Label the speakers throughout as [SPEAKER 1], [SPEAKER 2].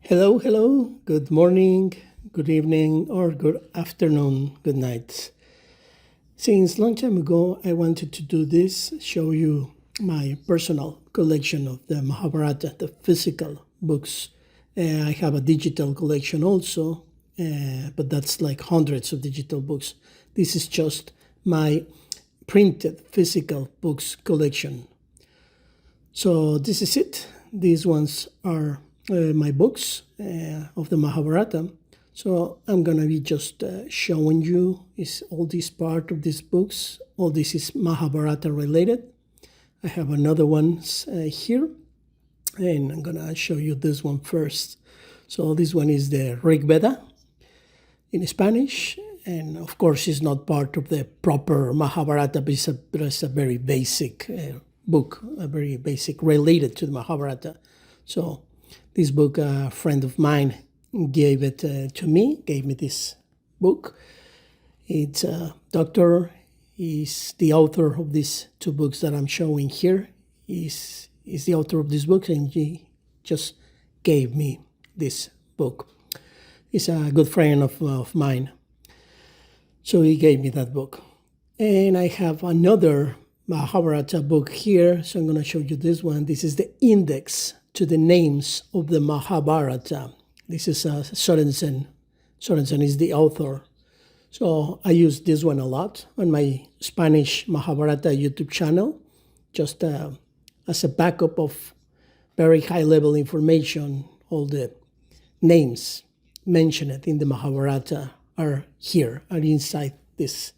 [SPEAKER 1] Hello, hello, good morning, good evening, or good afternoon, good night. Since long time ago, I wanted to do this, show you my personal collection of the Mahabharata, the physical books. I have a digital collection also, but that's like hundreds of digital books. This is just my printed physical books collection. So this is it. These ones are my books of the Mahabharata. So I'm gonna be just showing you is all this part of these books. All this is Mahabharata-related. I have another ones here, and I'm gonna show you this one first. So this one is the Rig Veda in Spanish, and of course it's not part of the proper Mahabharata, but it's a very basic book, a very basic related to the Mahabharata. So this book, a friend of mine gave it to me, gave me this book. It's a doctor. He's the author of these two books that I'm showing here. He's the author of this book, and he just gave me this book. He's a good friend of mine. So he gave me that book. And I have another Mahabharata book here, so I'm going to show you this one. This is the index to the names of the Mahabharata. This is Sorensen. Sorensen is the author. So I use this one a lot on my Spanish Mahabharata YouTube channel, just as a backup of very high-level information. All the names mentioned in the Mahabharata are here, are inside this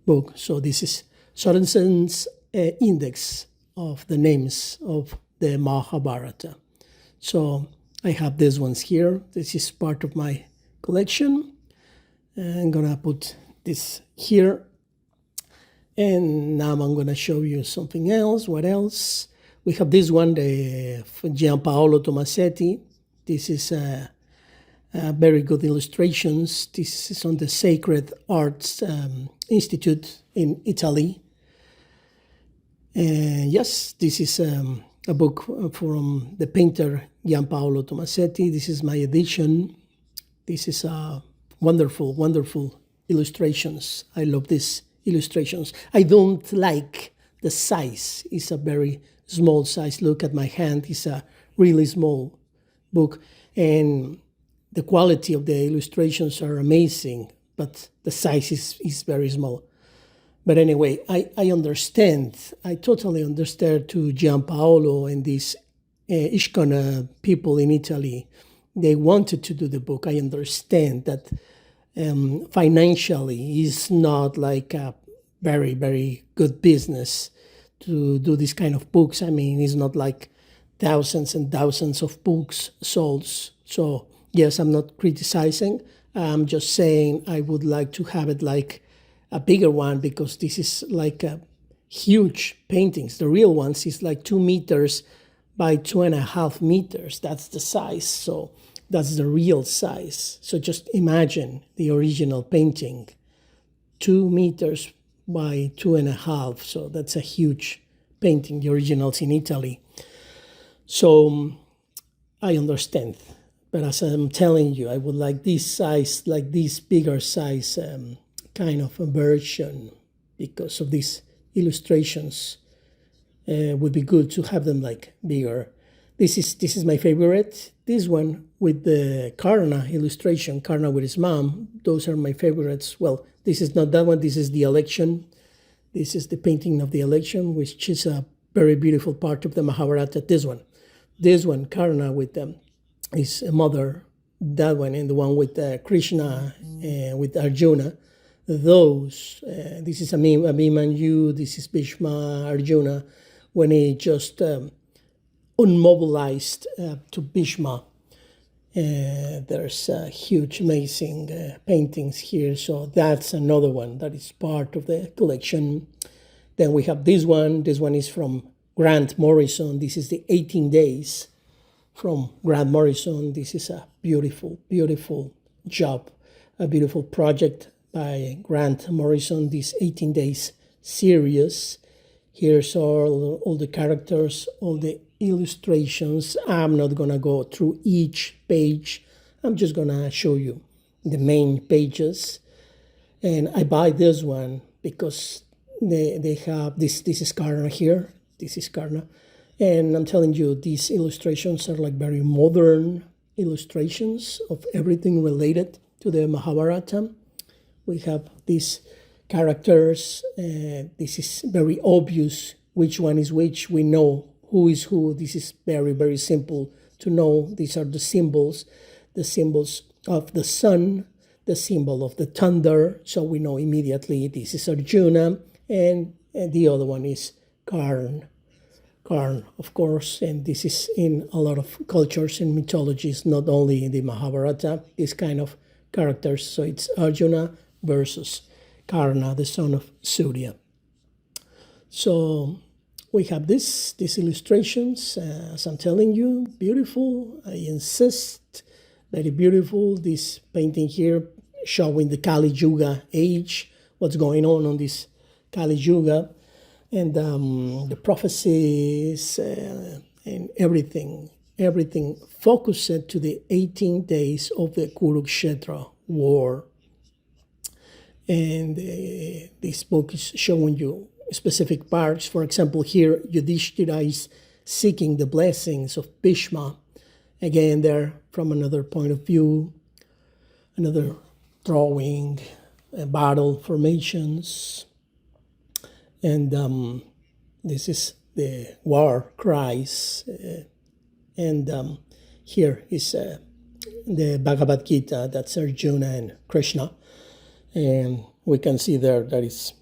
[SPEAKER 1] book. So this is Sorensen's index of the names of the Mahabharata. So I have these ones here. This is part of my collection. I'm gonna put this here. And now I'm gonna show you something else. What else? We have this one, the Gianpaolo Tomasetti. This is very good illustrations. This is on the Sacred Arts Institute in Italy. Yes, this is a book from the painter Gianpaolo Tomasetti. This is my edition. This is wonderful, wonderful illustrations. I love these illustrations. I don't like the size. It's a very small size. Look at my hand. It's a really small book. And the quality of the illustrations are amazing, but the size is very small. But anyway, I understand. I totally understand to Gianpaolo and these Ishkana people in Italy. They wanted to do the book. I understand that financially it's not like a very, very good business to do this kind of books. I mean, it's not like thousands and thousands of books sold. So yes, I'm not criticizing. I'm just saying I would like to have it like a bigger one, because this is like a huge paintings. The real ones is like 2 meters by 2.5 meters. That's the size. So that's the real size. So just imagine the original painting, 2 meters by 2.5. So that's a huge painting, the originals in Italy. So I understand. But as I'm telling you, I would like this size, like this bigger size kind of a version, because of these illustrations. Would be good to have them like bigger. This is my favorite. This one with the Karna illustration, Karna with his mom. Those are my favorites. Well, this is not that one. This is the election. This is the painting of the election, which is a very beautiful part of the Mahabharata. This one, Karna with his mother. That one, and the one with Krishna with Arjuna. Those, this is Abhimanyu, this is Bhishma, Arjuna, when he just unmobilized to Bhishma. There's huge, amazing paintings here. So that's another one that is part of the collection. Then we have this one. This one is from Grant Morrison. This is the 18 Days from Grant Morrison. This is a beautiful, beautiful job, a beautiful project by Grant Morrison, this 18 Days series. Here's all the characters, all the illustrations. I'm not going to go through each page. I'm just going to show you the main pages. And I buy this one because they have this is Karna here. This is Karna. And I'm telling you, these illustrations are like very modern illustrations of everything related to the Mahabharata. We have these characters. This is very obvious which one is which. We know who is who. This is very, very simple to know. These are the symbols of the sun, the symbol of the thunder. So we know immediately this is Arjuna, and the other one is Karn. Karn, of course, and this is in a lot of cultures and mythologies, not only in the Mahabharata, this kind of characters. So it's Arjuna versus Karna, the son of Surya. So we have these illustrations, as I'm telling you, beautiful. I insist, very beautiful. This painting here showing the Kali Yuga age, what's going on this Kali Yuga, and the prophecies and everything focused to the 18 days of the Kurukshetra war. And this book is showing you specific parts. For example, here Yudhishthira is seeking the blessings of Bhishma. Again, there from another point of view, another drawing, battle formations. And this is the war cries. And here is the Bhagavad Gita, that's Arjuna and Krishna. And we can see there that is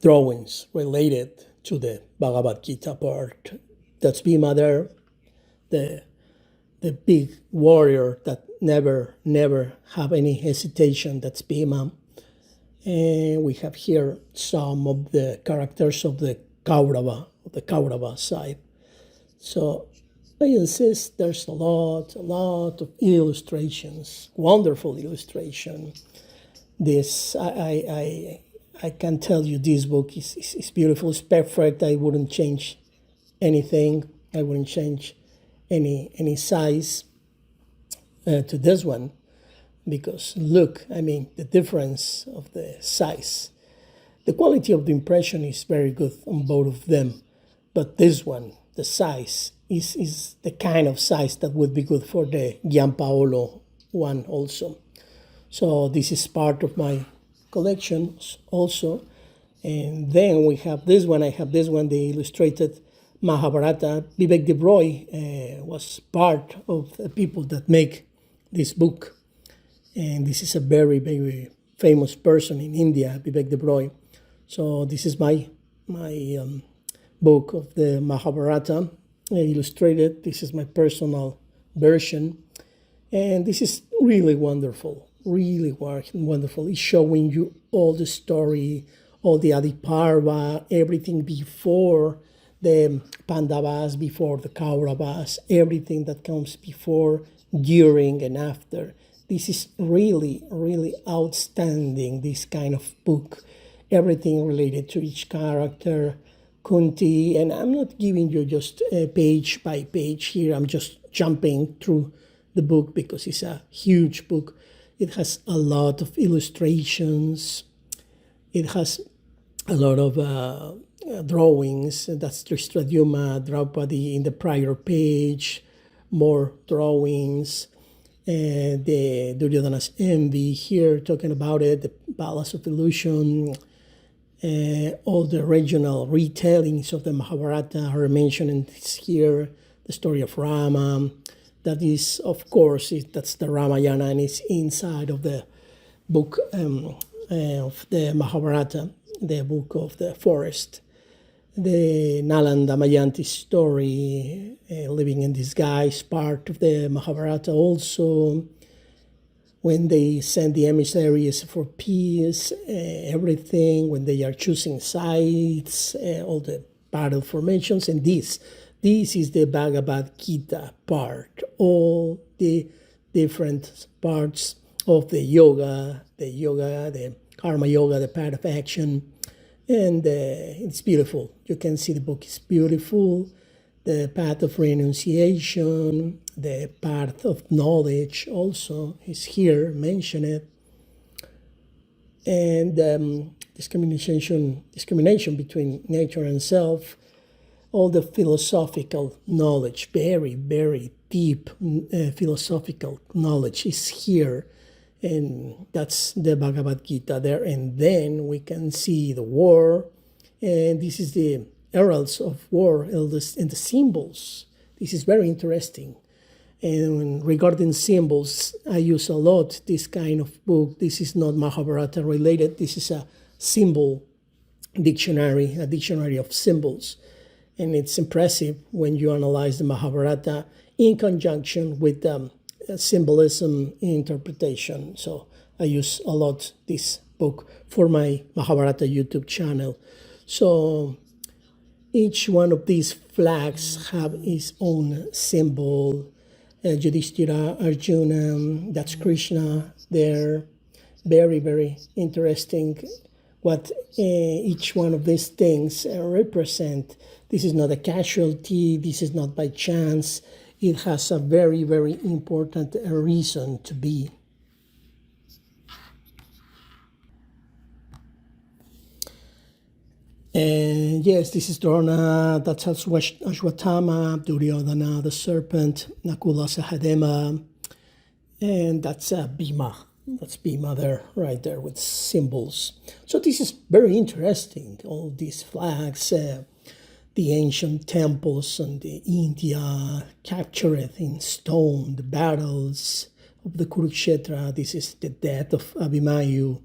[SPEAKER 1] drawings related to the Bhagavad Gita part. That's Bhima there, the big warrior that never have any hesitation. That's Bhima. And we have here some of the characters of the Kaurava side. So I insist there's a lot of illustrations, wonderful illustration. This, I can tell you this book is beautiful, it's perfect. I wouldn't change anything. I wouldn't change any size to this one. Because look, I mean, the difference of the size. The quality of the impression is very good on both of them. But this one, the size, is the kind of size that would be good for the Gianpaolo one also. So this is part of my collection also. And then we have this one. I have this one, the illustrated Mahabharata. Vivek de Broy was part of the people that make this book. And this is a very, very famous person in India, Vivek de Broy. So this is my book of the Mahabharata, illustrated. This is my personal version. And this is really wonderful, really wonderful. It's showing you all the story, all the Adiparva, everything before the Pandavas, before the Kauravas, everything that comes before, during, and after. This is really, really outstanding, this kind of book. Everything related to each character, Kunti, and I'm not giving you just page by page here. I'm just jumping through the book because it's a huge book. It has a lot of illustrations. It has a lot of drawings. That's Tristradyumna, Draupadi in the prior page, more drawings. The Duryodhana's envy here, talking about it, the Palace of Illusion, all the regional retellings of the Mahabharata are mentioned here, the story of Rama. That is, of course, that's the Ramayana, and it's inside of the book of the Mahabharata, the book of the forest. The Nala Damayanti story, living in disguise, part of the Mahabharata also. When they send the emissaries for peace, everything, when they are choosing sides, all the battle formations, and this is the Bhagavad Gita part, all the different parts of the yoga, the karma yoga, the path of action. And it's beautiful. You can see the book is beautiful. the path of renunciation, the path of knowledge also is here mentioned, and discrimination between nature and self, all the philosophical knowledge, very, very deep philosophical knowledge is here. And that's the Bhagavad Gita there. And then we can see the war. And this is the heralds of war and the symbols. This is very interesting. And regarding symbols, I use a lot this kind of book. This is not Mahabharata-related. This is a symbol dictionary, a dictionary of symbols. And it's impressive when you analyze the Mahabharata in conjunction with symbolism interpretation. So I use a lot this book for my Mahabharata YouTube channel. So each one of these flags have its own symbol. Yudhishthira, Arjuna, that's Krishna there. Very, very interesting what each one of these things represent. This is not a casualty, this is not by chance. It has a very, very important reason to be. And yes, this is Drona, that's Ashwatthama, Duryodhana, the serpent, Nakula, Sahadeva, and that's Bhima. That's Bhima there, right there with symbols. So this is very interesting, all these flags, the ancient temples and the India captured in stone, the battles of the Kurukshetra. This is the death of Abhimanyu.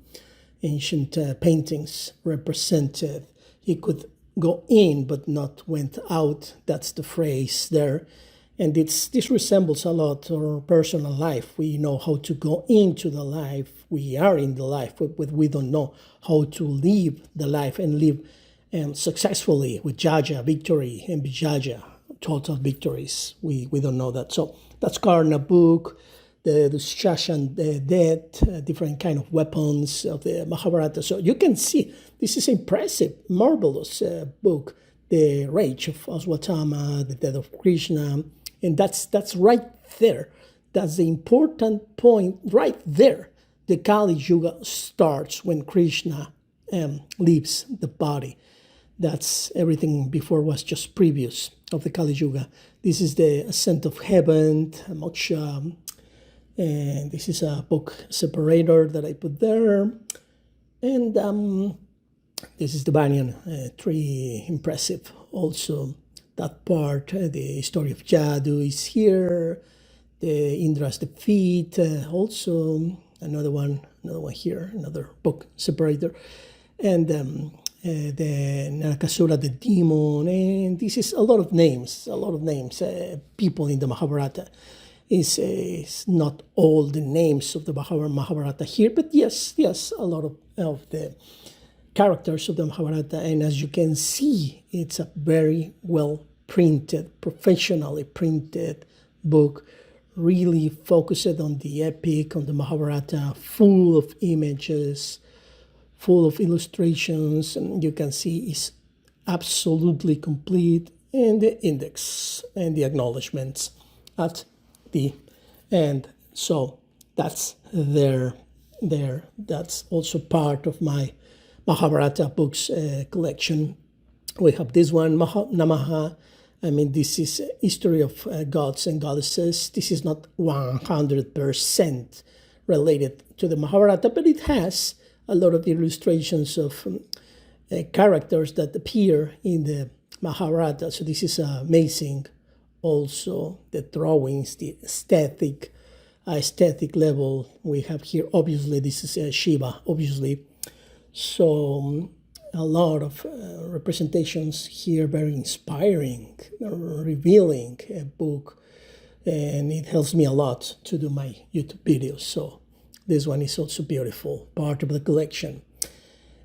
[SPEAKER 1] Ancient paintings represented. He could go in but not went out. That's the phrase there. And this resembles a lot our personal life. We know how to go into the life. We are in the life, but we don't know how to live the life and live successfully with Jaja, victory, and Vijaja, total victories. We don't know that. So that's Karna book, the Shashan, the death, different kind of weapons of the Mahabharata. So you can see this is impressive, marvelous book. The rage of Ashwatthama, the death of Krishna, and that's right there. That's the important point right there. The Kali Yuga starts when Krishna leaves the body. That's everything before was just previous of the Kali Yuga. This is the ascent of heaven, moksha, and this is a book separator that I put there. And this is the banyan tree, impressive also. That part, the story of Jadu is here. The Indra's defeat, also another one here, another book separator, and the Narakasura, the demon, and this is a lot of names. People in the Mahabharata is not all the names of the Mahabharata here, but yes, a lot of the characters of the Mahabharata, and as you can see, it's a very well printed, professionally printed book, really focused on the epic, on the Mahabharata, full of images, full of illustrations, and you can see it's absolutely complete, and the index and the acknowledgements at the end. So that's there. That's also part of my Mahabharata books collection. We have this one, Namaha. I mean, this is history of gods and goddesses. This is not 100% related to the Mahabharata, but it has a lot of illustrations of characters that appear in the Mahabharata. So this is amazing. Also, the drawings, the aesthetic level we have here. Obviously, this is Shiva, obviously. So a lot of representations here, very inspiring, revealing a book, and it helps me a lot to do my YouTube videos. So this one is also beautiful, part of the collection.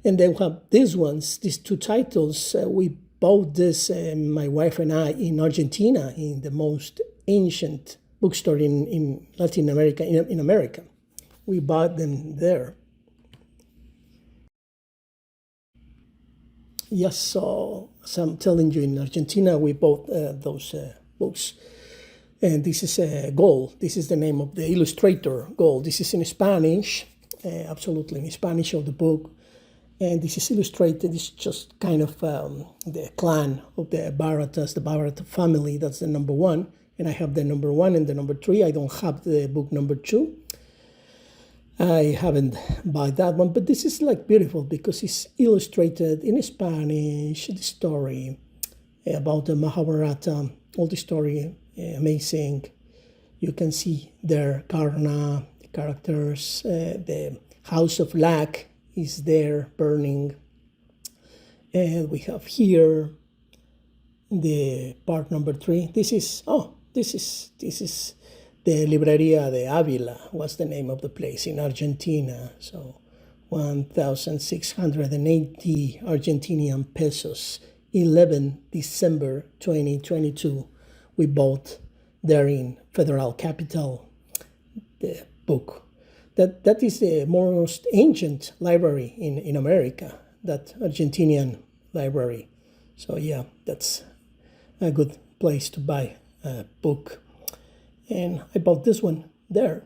[SPEAKER 1] And then we have these ones, these two titles. We bought this, my wife and I, in Argentina, in the most ancient bookstore in Latin America, in America. We bought them there. Yes, so as I'm telling you, in Argentina, we bought those books. And this is Gold. This is the name of the illustrator, Gold. This is in Spanish, absolutely in Spanish of the book. And this is illustrated. It's just kind of the clan of the Bharatas, the Bharata family. That's the number one. And I have the number one and the number three. I don't have the book number two. I haven't bought that one, but this is like beautiful because it's illustrated in Spanish, the story about the Mahabharata, all the story, amazing. You can see there Karna, the characters, the house of Lack is there burning. And we have here the part number three. This is the Libreria de Avila was the name of the place in Argentina. So 1,680 Argentinian pesos, 11 December 2022. We bought there in Federal Capital the book. That is the most ancient library in America, that Argentinian library. So yeah, that's a good place to buy a book. And I bought this one there.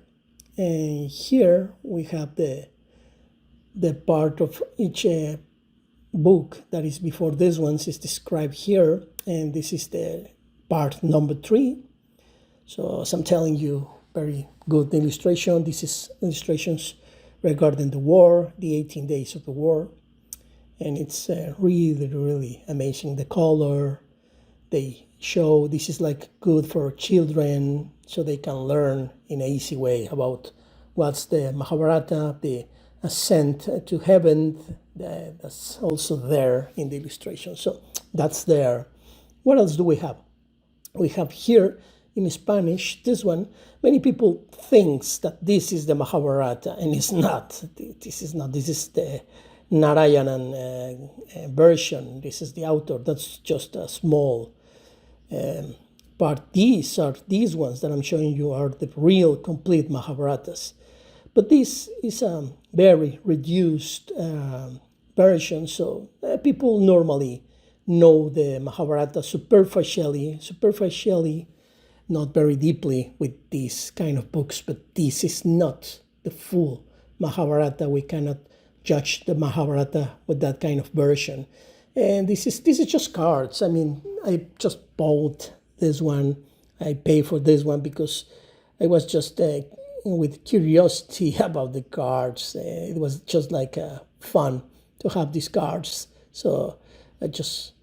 [SPEAKER 1] And here we have the part of each book that is before this one is described here. And this is the part number three. So as I'm telling you, very good illustration. This is illustrations regarding the war, the 18 days of the war. And it's really, really amazing. The color they show, this is like good for children so they can learn in an easy way about what's the Mahabharata, the ascent to heaven. That's also there in the illustration. So that's there. What else do we have? We have here in Spanish, this one, many people thinks that this is the Mahabharata, and it's not. This is not. This is the Narayanan version. This is the author. That's just a small part. These ones that I'm showing you are the real complete Mahabharatas. But this is a very reduced version, so people normally know the Mahabharata superficially, not very deeply with these kind of books, but this is not the full Mahabharata. We cannot judge the Mahabharata with that kind of version. And this is just cards. I mean, I just bought this one. I pay for this one because I was just with curiosity about the cards. It was just like fun to have these cards. So I just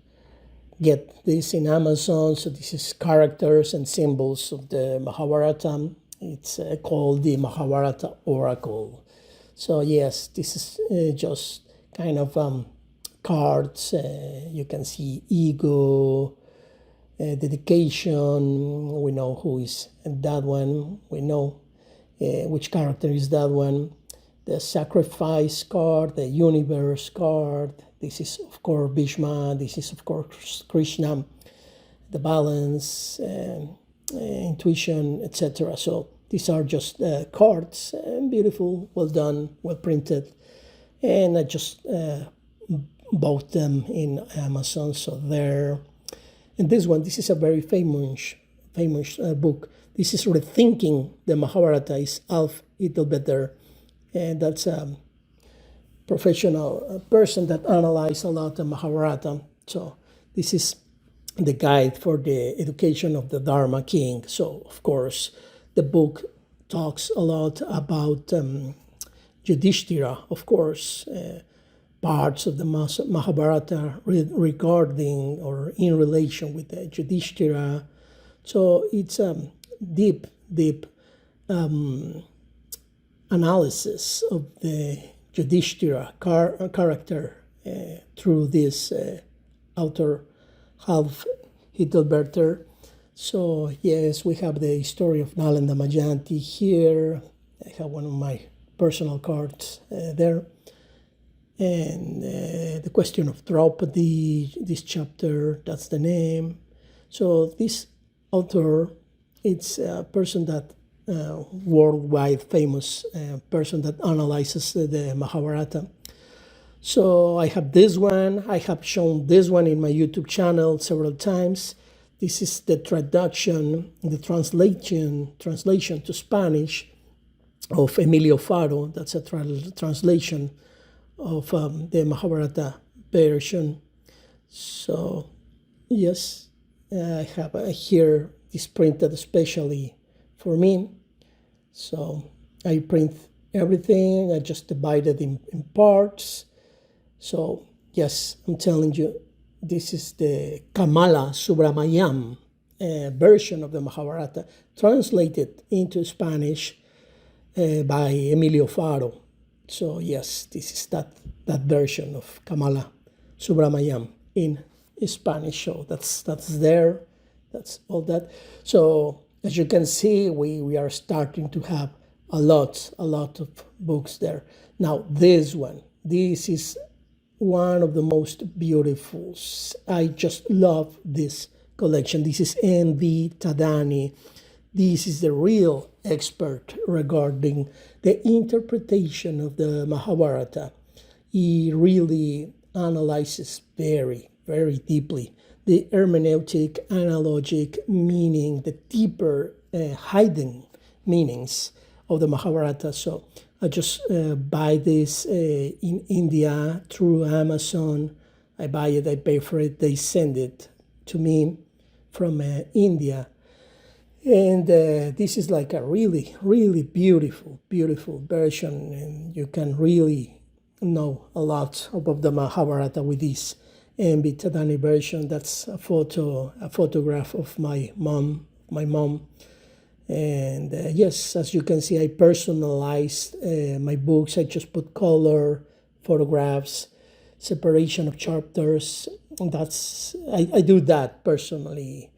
[SPEAKER 1] get this in Amazon. So this is characters and symbols of the Mahabharata. It's called the Mahabharata Oracle. So yes, this is just kind of cards. You can see ego, dedication. We know who is that one. We know which character is that one. The sacrifice card, the universe card. This is, of course, Bhishma. This is, of course, Krishna. The balance, intuition, etc. So these are just cards. Beautiful, well done, well printed. And I just bought them in Amazon. So there. And this one, this is a very famous book. This is Rethinking the Mahabharata. Is Alf Idlebetter. And that's a professional person that analyzes a lot of Mahabharata. So this is the guide for the education of the Dharma king. So, of course, the book talks a lot about Yudhishthira, of course, parts of the Mahabharata regarding or in relation with the Yudhishthira. So it's a deep analysis of the Yudhishthira character through this author, Alf Hittelberter. So yes, we have the story of Nalanda Majanti here. I have one of my personal cards there. And the question of Draupadi, this chapter, that's the name. So this author, it's a person that worldwide famous person that analyzes the Mahabharata. So I have this one. I have shown this one in my YouTube channel several times. This is the traduction, the translation to Spanish of Emilio Faro. That's a translation of the Mahabharata version. So yes, I have here this printed especially for me. So I print everything. I just divide it in parts. So yes, I'm telling you, this is the Kamala Subramayam version of the Mahabharata, translated into Spanish by Emilio Faro. So yes, this is that version of Kamala Subramayam in Spanish. So that's there. That's all that. So as you can see, we are starting to have a lot of books there. Now this is one of the most beautiful. I just love this collection. This is N.V. Tadani. This is the real expert regarding the interpretation of the Mahabharata. He really analyzes very, very deeply the hermeneutic, analogic meaning, the deeper hidden meanings of the Mahabharata. So I just buy this in India through Amazon. I buy it, I pay for it, they send it to me from India. And this is like a really, really beautiful version, and you can really know a lot about the Mahabharata with this N.V. Tadani version. That's a photograph of my mom. And yes, as you can see, I personalized my books. I just put color, photographs, separation of chapters. I do that personally.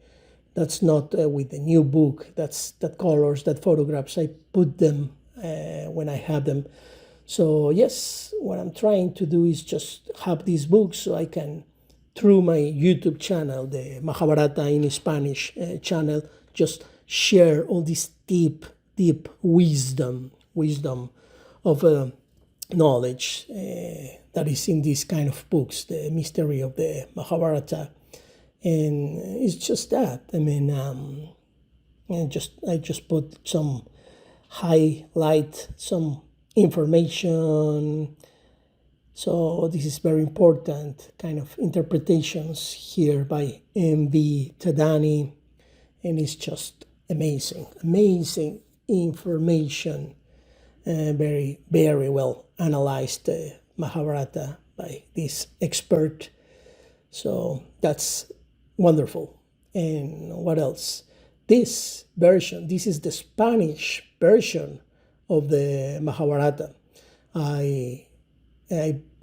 [SPEAKER 1] That's not with the new book. That colors, that photographs. I put them when I have them. So yes, what I'm trying to do is just have these books so I can, through my YouTube channel, the Mahabharata in Spanish channel, just share all this deep wisdom of knowledge that is in these kind of books, the mystery of the Mahabharata. And it's just that. I mean, I just put some highlight, some information. So this is very important kind of interpretations here by N.V. Tadani, and it's just amazing information, very, very well analyzed Mahabharata by this expert. So that's wonderful. And what else? This version, this is the Spanish version of the Mahabharata. I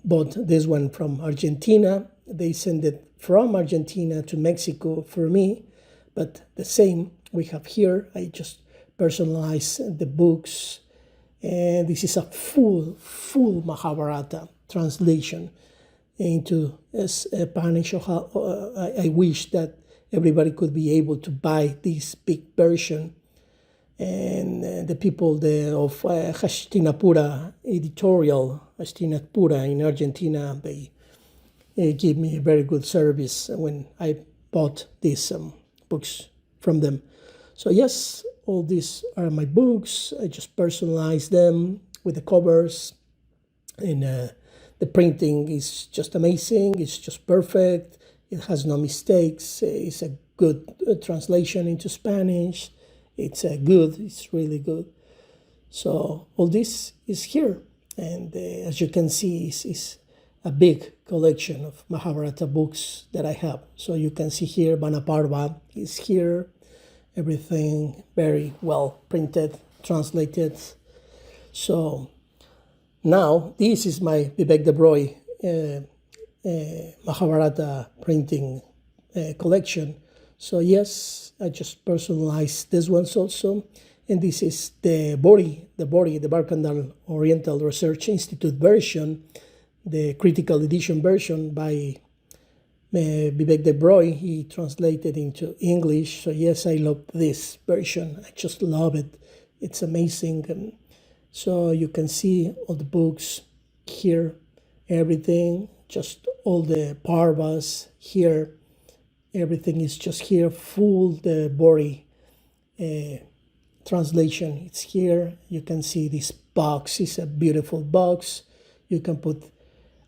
[SPEAKER 1] bought this one from Argentina. They sent it from Argentina to Mexico for me, but the same we have here. I just personalized the books, and this is a full Mahabharata translation into Spanish. I wish that everybody could be able to buy this big version. And the people of Hastinapura editorial, Hastinapura in Argentina, they gave me a very good service when I bought these books from them. So yes, all these are my books. I just personalized them with the covers, and the printing is just amazing. It's just perfect. It has no mistakes. It's a good translation into Spanish. It's really good. So all this is here. And as you can see, it's a big collection of Mahabharata books that I have. So you can see here, Vanaparva is here. Everything very well printed, translated. So now this is my Vivek de Broy Mahabharata printing collection. So yes, I just personalized this ones also. And this is the Barkandal Oriental Research Institute version, the critical edition version by Vivek de Broy. He translated into English. So yes, I love this version. I just love it. It's amazing. And so you can see all the books here. everything, just all the parvas here. Everything is just here, full the body translation. It's here. You can see this box is a beautiful box. You can put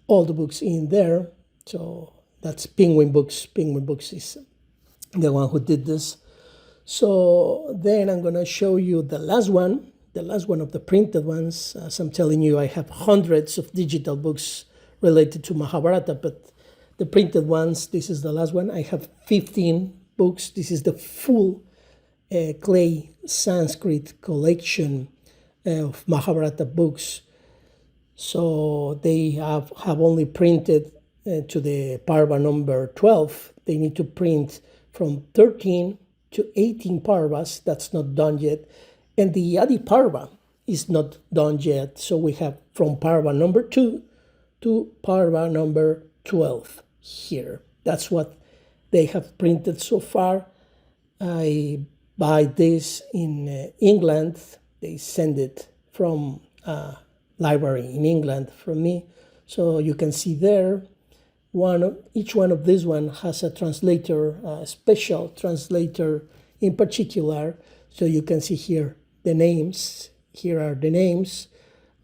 [SPEAKER 1] all the books in there. So that's Penguin Books. Penguin Books is the one who did this. So then I'm going to show you the last one of the printed ones. As I'm telling you, I have hundreds of digital books related to Mahabharata, but the printed ones, this is the last one. I have 15 books. This is the full clay Sanskrit collection of Mahabharata books. So they have only printed to the Parva number 12. They need to print from 13 to 18 Parvas. That's not done yet. And the Adi Parva is not done yet. So we have from Parva number 2 to Parva number 12 here. That's what they have printed so far. I buy this in England. They send it from a library in England from me. So you can see there, each one of these one has a translator, a special translator in particular. So you can see here the names. Here are the names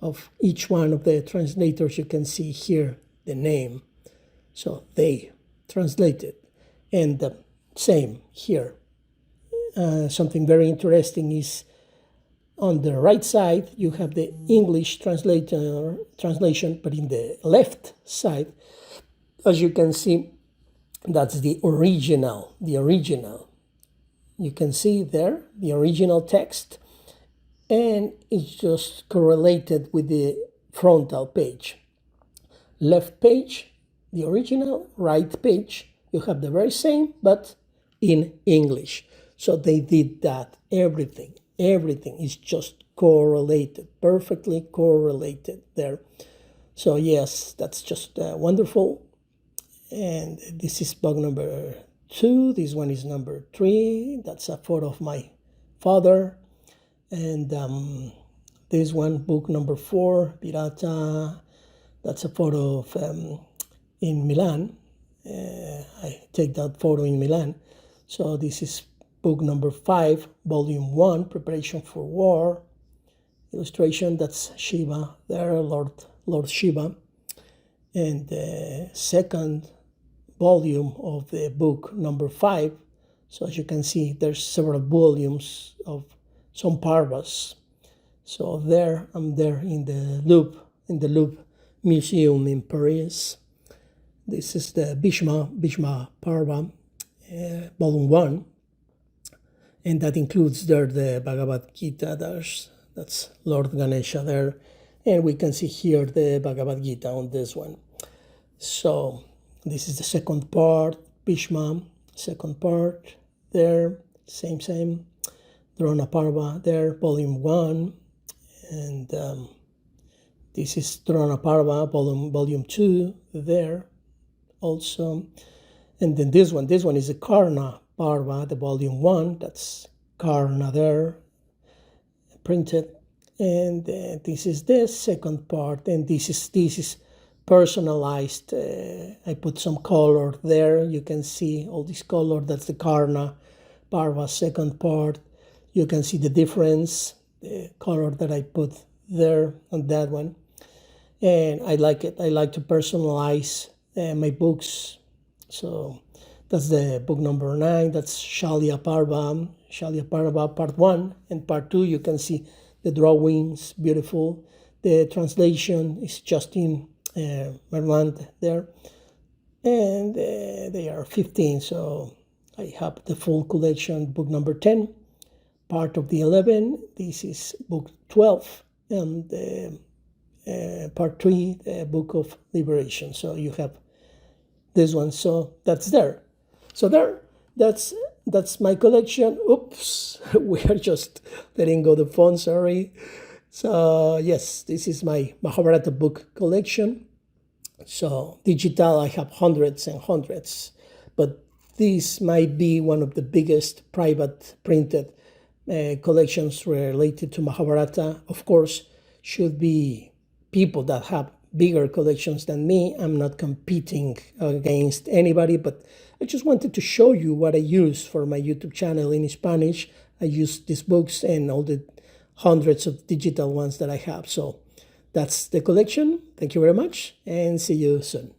[SPEAKER 1] of each one of the translators. You can see here the name. So they translated. And same here. Something very interesting is on the right side, you have the English translation, but in the left side, as you can see, that's the original. You can see there the original text, and it's just correlated with the frontal page. Left page, the original, right page, you have the very same, but in English. So they did that. Everything is just correlated, perfectly correlated there. So yes, that's just wonderful. And this is book number 2. This one is number 3. That's a photo of my father. And this one, book number 4, Pirata. That's a photo of in Milan. I take that photo in Milan. So this is book number 5, volume 1, Preparation for War. Illustration, that's Shiva there, Lord Shiva. And the second volume of the book number 5. So as you can see, there's several volumes of some parvas. So there, I'm there in the Louvre Museum in Paris. This is the Bhishma Parva, volume 1. And that includes there the Bhagavad Gita. That's Lord Ganesha there. And we can see here the Bhagavad Gita on this one. So this is the second part, Bhishma, second part there, same, Drona Parva there, volume 1. And this is Drona Parva, volume 2 there also. And then this one is the Karna Parva, the volume 1, that's Karna there, printed. And this is the second part, and this is personalized. I put some color there. You can see all this color. That's the Karna Parva second part. You can see the difference, the color that I put there on that one. And I like it. I like to personalize my books. So that's the book number 9. That's Shalya Parva part 1 and part 2. You can see the drawings, beautiful. The translation is just in Vermont there. And they are 15, so I have the full collection, book number 10, part of the 11. This is book 12, and part 3, the book of liberation. So you have this one, so that's there. So that's my collection. Oops, we are just letting go the phone, sorry. So yes, this is my Mahabharata book collection. So digital, I have hundreds and hundreds, but this might be one of the biggest private printed collections related to Mahabharata. Of course, should be people that have bigger collections than me. I'm not competing against anybody, but I just wanted to show you what I use for my YouTube channel in Spanish. I use these books and all the hundreds of digital ones that I have. So that's the collection. Thank you very much and see you soon.